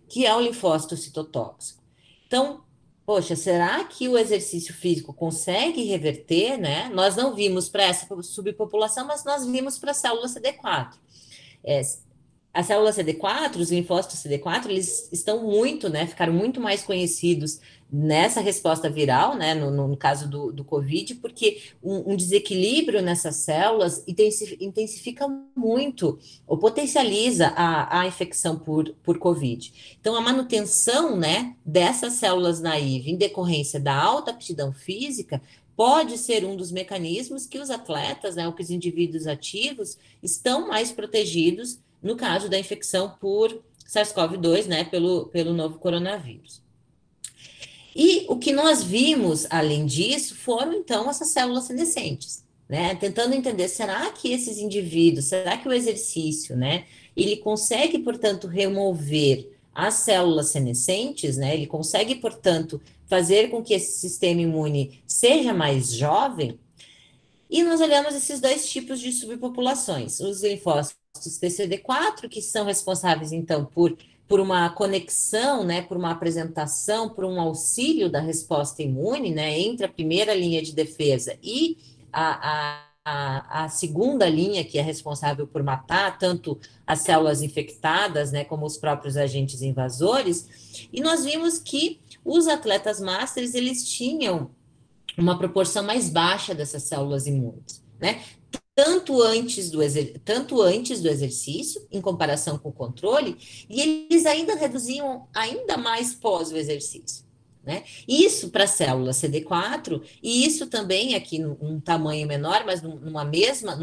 que é o linfócito citotóxico. Então, poxa, será que o exercício físico consegue reverter, né? Nós não vimos para essa subpopulação, mas nós vimos para a célula CD4. É, a célula CD4, os linfócitos CD4, eles estão muito, né? Ficaram muito mais conhecidos nessa resposta viral, né? No caso do Covid, porque um desequilíbrio nessas células intensifica muito ou potencializa a infecção por Covid. Então, a manutenção, né, dessas células naive em decorrência da alta aptidão física pode ser um dos mecanismos que os atletas, né, ou que os indivíduos ativos estão mais protegidos no caso da infecção por SARS-CoV-2, né, pelo novo coronavírus. E o que nós vimos, além disso, foram, então, essas células senescentes, né, tentando entender, será que esses indivíduos, será que o exercício, né, ele consegue, portanto, remover as células senescentes, né, ele consegue, portanto, fazer com que esse sistema imune seja mais jovem? E nós olhamos esses dois tipos de subpopulações, os linfócitos TCD4, que são responsáveis, então, por uma conexão, né, por uma apresentação, por um auxílio da resposta imune, né, entre a primeira linha de defesa e a segunda linha, que é responsável por matar tanto as células infectadas, né, como os próprios agentes invasores, e nós vimos que os atletas masters, eles tinham uma proporção mais baixa dessas células imunes, né? Tanto antes do exercício, em comparação com o controle, e eles ainda reduziam ainda mais pós o exercício. Né? Isso para a célula CD4, e isso também aqui num tamanho menor, mas no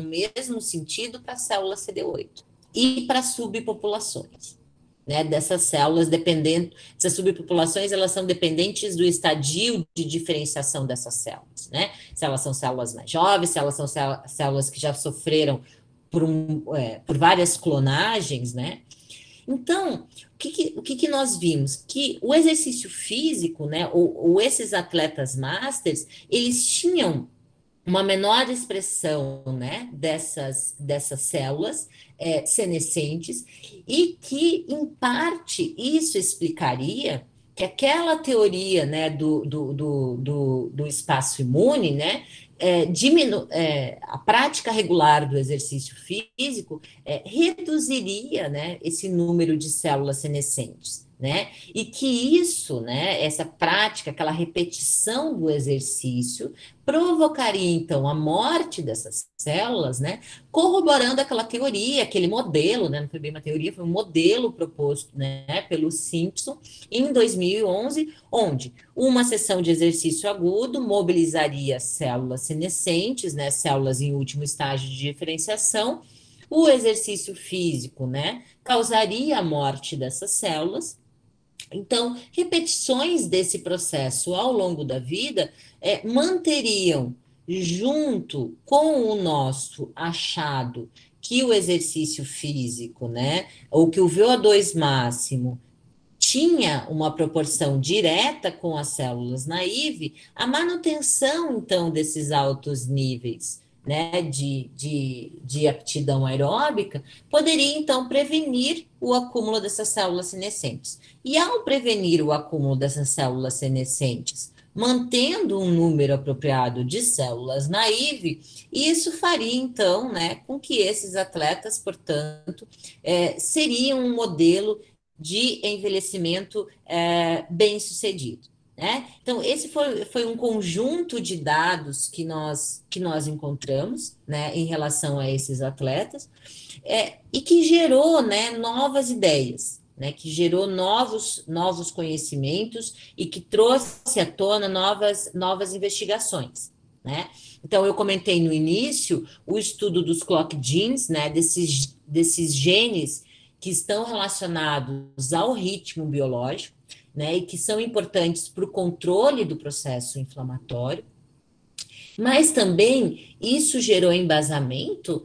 mesmo sentido para a célula CD8 e para subpopulações, né, dessas células, essas subpopulações, elas são dependentes do estadio de diferenciação dessas células, né? Se elas são células mais jovens, se elas são células que já sofreram por várias clonagens, né? Então, o que nós vimos? Que o exercício físico, né, ou esses atletas masters, eles tinham uma menor expressão, né, dessas células senescentes, e que, em parte, isso explicaria que aquela teoria, né, do espaço imune, né, a prática regular do exercício físico reduziria, né, esse número de células senescentes, né? E que isso, né, essa prática, aquela repetição do exercício, provocaria, então, a morte dessas células, né, corroborando aquela teoria, aquele modelo, né, não foi bem uma teoria, foi um modelo proposto, né, pelo Simpson em 2011, onde uma sessão de exercício agudo mobilizaria células senescentes, né, células em último estágio de diferenciação. O exercício físico, né, causaria a morte dessas células. Então, repetições desse processo ao longo da vida manteriam, junto com o nosso achado que o exercício físico, né, ou que o VO2 máximo tinha uma proporção direta com as células naive, a manutenção, então, desses altos níveis, né, de aptidão aeróbica, poderia, então, prevenir o acúmulo dessas células senescentes. E ao prevenir o acúmulo dessas células senescentes, mantendo um número apropriado de células naive, isso faria, então, né, com que esses atletas, portanto, seriam um modelo de envelhecimento bem-sucedido. Né? Então, esse foi um conjunto de dados que nós encontramos, né, em relação a esses atletas, e que gerou, né, novas ideias. né, que gerou novos conhecimentos e que trouxe à tona novas investigações, né? Então, eu comentei no início o estudo dos clock genes, né, desses genes que estão relacionados ao ritmo biológico, né, e que são importantes para o controle do processo inflamatório, mas também isso gerou embasamento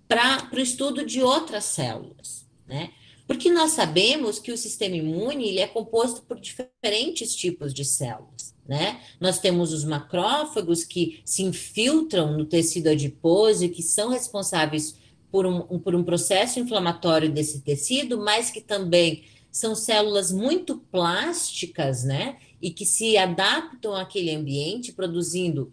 para o estudo de outras células, né? Porque nós sabemos que o sistema imune ele é composto por diferentes tipos de células, né? Nós temos os macrófagos que se infiltram no tecido adiposo e que são responsáveis por um processo inflamatório desse tecido, mas que também são células muito plásticas, né? E que se adaptam àquele ambiente, produzindo,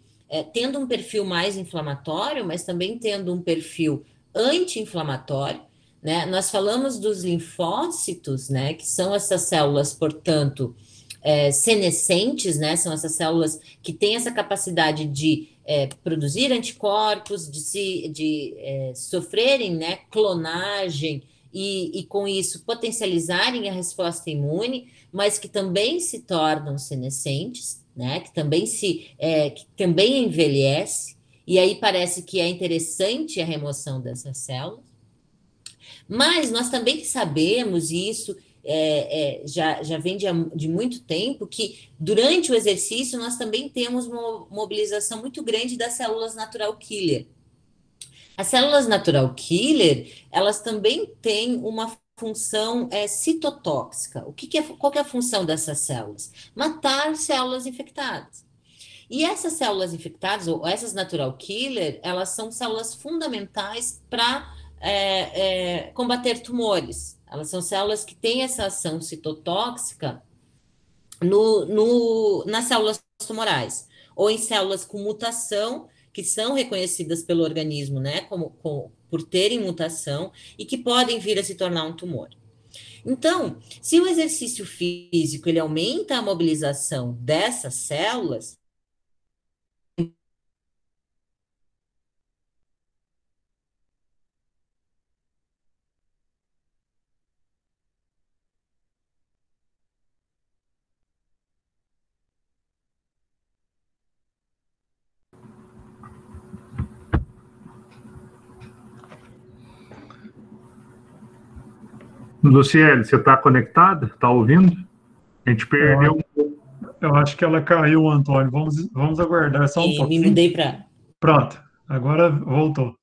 tendo um perfil mais inflamatório, mas também tendo um perfil anti-inflamatório, né? Nós falamos dos linfócitos, né? Que são essas células, portanto, senescentes, né? São essas células que têm essa capacidade de produzir anticorpos, de sofrerem, né, clonagem e com isso potencializarem a resposta imune, mas que também se tornam senescentes, né? Que também envelhece. E aí parece que é interessante a remoção dessas células. Mas nós também sabemos, e isso já vem de muito tempo, que durante o exercício nós também temos uma mobilização muito grande das células natural killer. As células natural killer, elas também têm uma função citotóxica. Qual que é a função dessas células? Matar células infectadas. E essas células infectadas, ou essas natural killer, elas são células fundamentais para combater tumores. Elas são células que têm essa ação citotóxica nas células tumorais, ou em células com mutação, que são reconhecidas pelo organismo, né, por terem mutação, e que podem vir a se tornar um tumor. Então, se o exercício físico ele aumenta a mobilização dessas células, Luciele, você está conectada? Está ouvindo? A gente perdeu. Eu acho que ela caiu, Antônio. Vamos aguardar só um me pouquinho. mudei para. Pronto, agora voltou.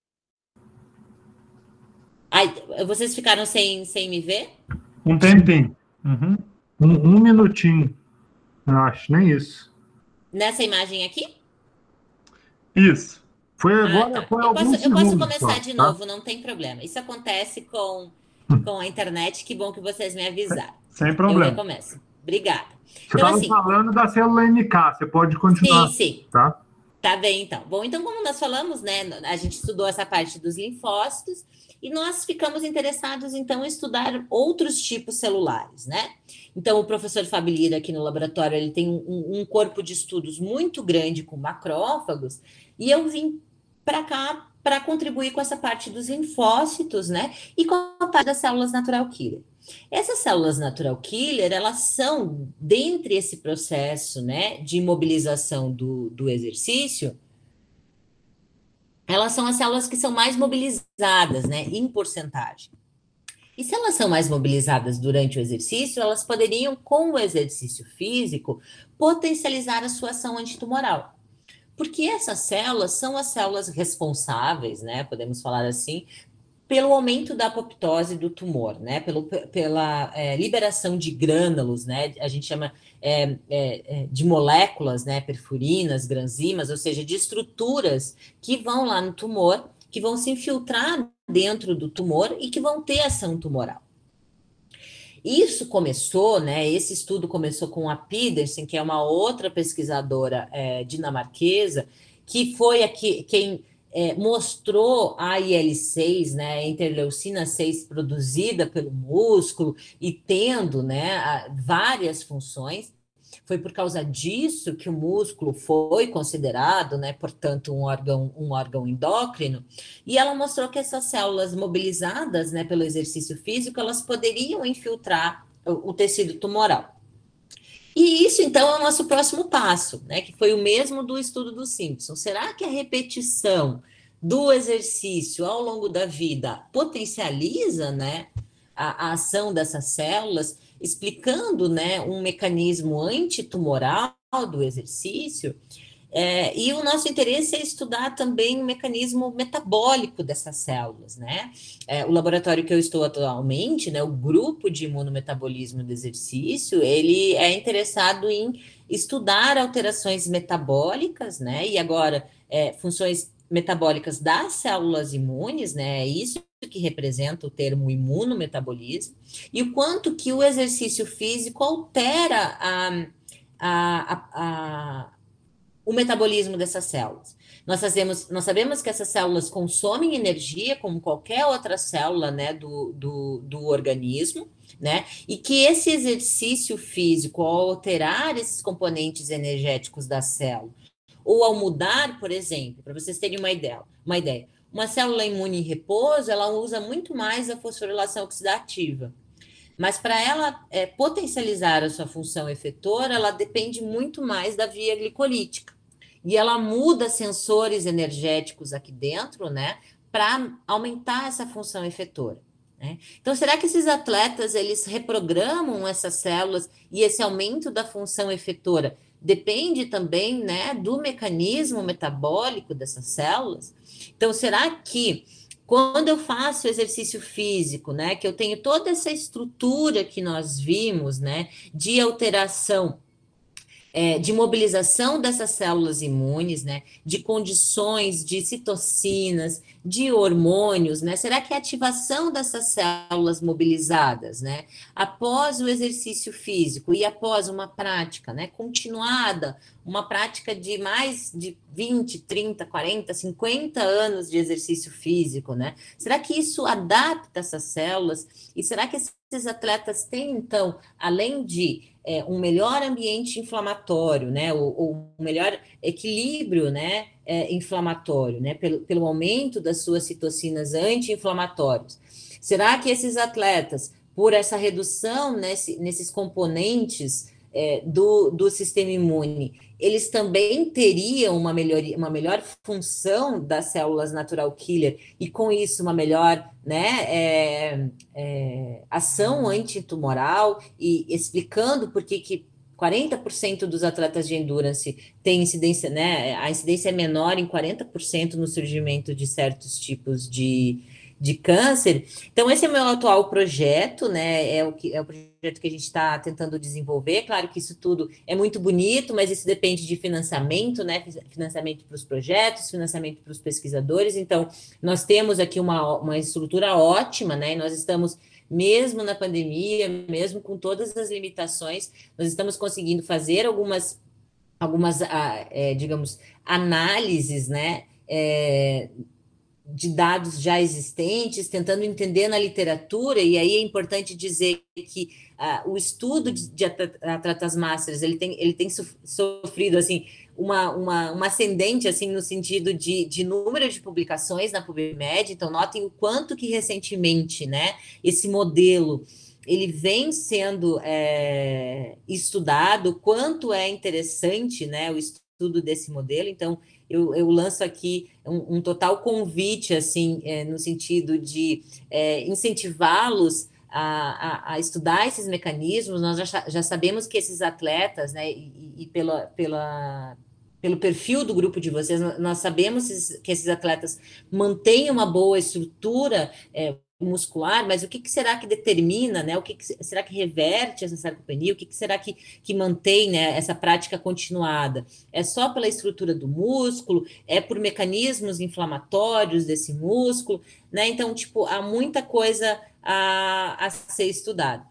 Ai, vocês ficaram sem me ver? Um tempinho. Uhum. Um minutinho. Eu acho, nem isso. Nessa imagem aqui? Isso. Foi agora, tá. foi Eu posso segundos começar só, de tá? novo, não tem problema. Isso acontece com a internet, que bom que vocês me avisaram. Sem problema. Eu recomeço. Obrigada. Você Então, estava assim, falando da célula NK, você pode continuar. sim. Tá? Tá bem, então. Bom, então, como nós falamos, né, a gente estudou essa parte dos linfócitos e nós ficamos interessados, então, em estudar outros tipos celulares, né? Então, o professor Fábio Lira, aqui no laboratório, ele tem um corpo de estudos muito grande com macrófagos e eu vim para cá para contribuir com essa parte dos linfócitos, né? E com a parte das células natural killer. Essas células natural killer, elas são, dentre esse processo, né, de mobilização do exercício, elas são as células que são mais mobilizadas, né, em porcentagem. E se elas são mais mobilizadas durante o exercício, elas poderiam, com o exercício físico, potencializar a sua ação antitumoral. Porque essas células são as células responsáveis, né, podemos falar assim, pelo aumento da apoptose do tumor, né? Pela liberação de grânulos, né? A gente chama de moléculas, né? Perfurinas, granzimas, ou seja, de estruturas que vão lá no tumor, que vão se infiltrar dentro do tumor e que vão ter ação tumoral. Isso começou, né? Esse estudo começou com a Pedersen, que é uma outra pesquisadora dinamarquesa, que foi quem mostrou a IL-6, né, a interleucina 6 produzida pelo músculo e tendo, né, várias funções. Foi por causa disso que o músculo foi considerado, né, portanto, um órgão endócrino, e ela mostrou que essas células mobilizadas, né, pelo exercício físico, elas poderiam infiltrar o tecido tumoral. E isso, então, é o nosso próximo passo, né, que foi o mesmo do estudo do Simpson. Será que a repetição do exercício ao longo da vida potencializa, né, a ação dessas células, explicando, né, um mecanismo antitumoral do exercício? E o nosso interesse é estudar também o mecanismo metabólico dessas células, né? O laboratório que eu estou atualmente, né, o grupo de imunometabolismo do exercício, ele é interessado em estudar alterações metabólicas, né? E agora, funções metabólicas das células imunes, né? É isso que representa o termo imunometabolismo, e o quanto que o exercício físico altera o metabolismo dessas células. Nós sabemos que essas células consomem energia, como qualquer outra célula, né, do organismo, né, e que esse exercício físico, ao alterar esses componentes energéticos da célula, ou ao mudar, por exemplo, para vocês terem uma ideia, uma célula imune em repouso, ela usa muito mais a fosforilação oxidativa. Mas para ela potencializar a sua função efetora, ela depende muito mais da via glicolítica. E ela muda sensores energéticos aqui dentro, né, para aumentar essa função efetora, né? Então, será que esses atletas, eles reprogramam essas células e esse aumento da função efetora depende também, né, do mecanismo metabólico dessas células? Então, será que quando eu faço exercício físico, né, que eu tenho toda essa estrutura que nós vimos, né, de alteração, de mobilização dessas células imunes, né, de condições de citocinas, de hormônios, né? Será que a ativação dessas células mobilizadas, né, após o exercício físico e após uma prática, né, continuada, uma prática de mais de 20, 30, 40, 50 anos de exercício físico, né? Será que isso adapta essas células? E será que esses atletas têm, então, além de um melhor ambiente inflamatório, né, ou um melhor equilíbrio, né, inflamatório, né, pelo aumento das suas citocinas anti-inflamatórias? Será que esses atletas, por essa redução nesses componentes do sistema imune, eles também teriam uma melhor função das células natural killer e, com isso, uma melhor, né, ação antitumoral, e explicando por que 40% dos atletas de endurance tem incidência, né, a incidência é menor em 40% no surgimento de certos tipos de câncer. Então, esse é o meu atual projeto, né? É o projeto que a gente está tentando desenvolver. Claro que isso tudo é muito bonito, mas isso depende de financiamento, né? Financiamento para os projetos, financiamento para os pesquisadores. Então, nós temos aqui uma estrutura ótima, né? E nós estamos, mesmo na pandemia, mesmo com todas as limitações, nós estamos conseguindo fazer algumas digamos, análises, né? De dados já existentes, tentando entender na literatura, e aí é importante dizer que o estudo de atletas masters, ele tem sofrido, assim, uma ascendente, assim, no sentido de número de publicações na PubMed. Então, notem o quanto que recentemente, né, esse modelo, ele vem sendo estudado, quanto é interessante, né, o estudo desse modelo. Então, eu lanço aqui um total convite, assim, no sentido de incentivá-los a estudar esses mecanismos. Nós já sabemos que esses atletas, né, e pelo perfil do grupo de vocês, nós sabemos que esses atletas mantêm uma boa estrutura muscular, mas o que será que determina, né? O que será que reverte essa sarcopenia? O que será que mantém, né, essa prática continuada? É só pela estrutura do músculo? É por mecanismos inflamatórios desse músculo, né? Então, tipo, há muita coisa a ser estudada.